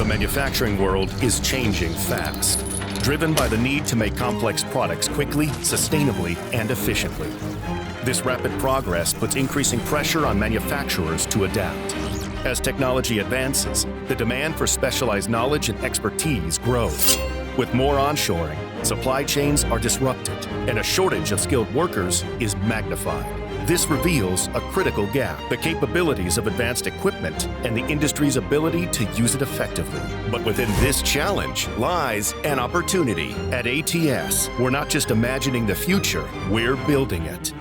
manufacturing world is changing fast, driven by the need to make complex products quickly, sustainably, and efficiently. This rapid progress puts increasing pressure on manufacturers to adapt. As technology advances, the demand for specialized knowledge and expertise grows. With more onshoring, supply chains are disrupted, and a shortage of skilled workers is magnified. This reveals a critical gap: the capabilities of advanced equipment and the industry's ability to use it effectively. But within this challenge lies an opportunity. At ATS, we're not just imagining the future, we're building it.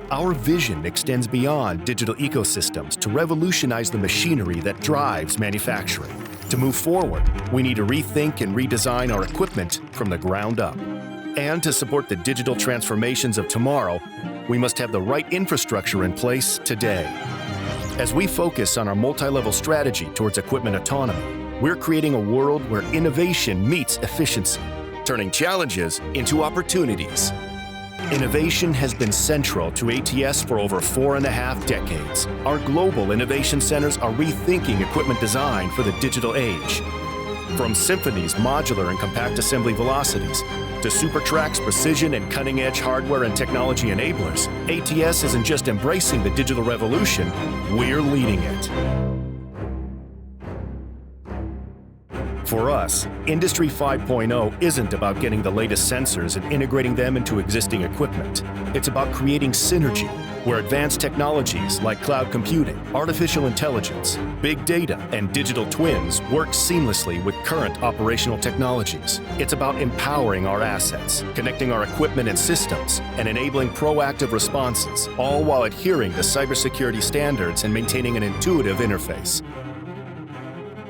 Our vision extends beyond digital ecosystems to revolutionize the machinery that drives manufacturing. To move forward, we need to rethink and redesign our equipment from the ground up. And to support the digital transformations of tomorrow, we must have the right infrastructure in place today. As we focus on our multi-level strategy towards equipment autonomy, we're creating a world where innovation meets efficiency, turning challenges into opportunities. Innovation has been central to ATS for over 4.5 decades. Our global innovation centers are rethinking equipment design for the digital age. From Symphony's modular and compact assembly velocities to SuperTrack's precision and cutting-edge hardware and technology enablers, ATS isn't just embracing the digital revolution, we're leading it. For us, Industry 5.0 isn't about getting the latest sensors and integrating them into existing equipment. It's about creating synergy, where advanced technologies like cloud computing, artificial intelligence, big data, and digital twins work seamlessly with current operational technologies. It's about empowering our assets, connecting our equipment and systems, and enabling proactive responses, all while adhering to cybersecurity standards and maintaining an intuitive interface.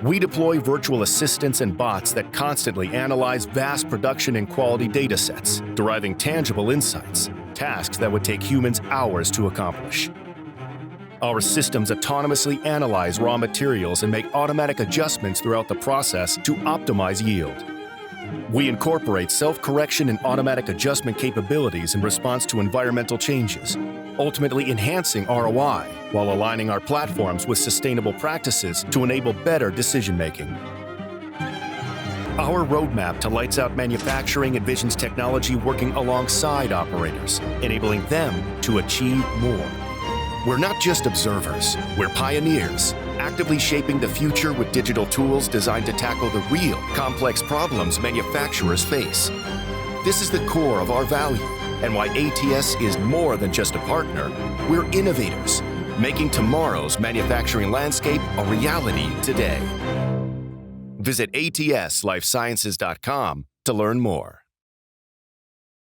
We deploy virtual assistants and bots that constantly analyze vast production and quality data sets, deriving tangible insights, tasks that would take humans hours to accomplish. Our systems autonomously analyze raw materials and make automatic adjustments throughout the process to optimize yield. We incorporate self-correction and automatic adjustment capabilities in response to environmental changes, ultimately enhancing ROI while aligning our platforms with sustainable practices to enable better decision-making. Our roadmap to Lights Out Manufacturing envisions technology working alongside operators, enabling them to achieve more. We're not just observers, we're pioneers, actively shaping the future with digital tools designed to tackle the real, complex problems manufacturers face. This is the core of our value, and why ATS is more than just a partner. We're innovators, making tomorrow's manufacturing landscape a reality today. Visit atslifesciences.com to learn more.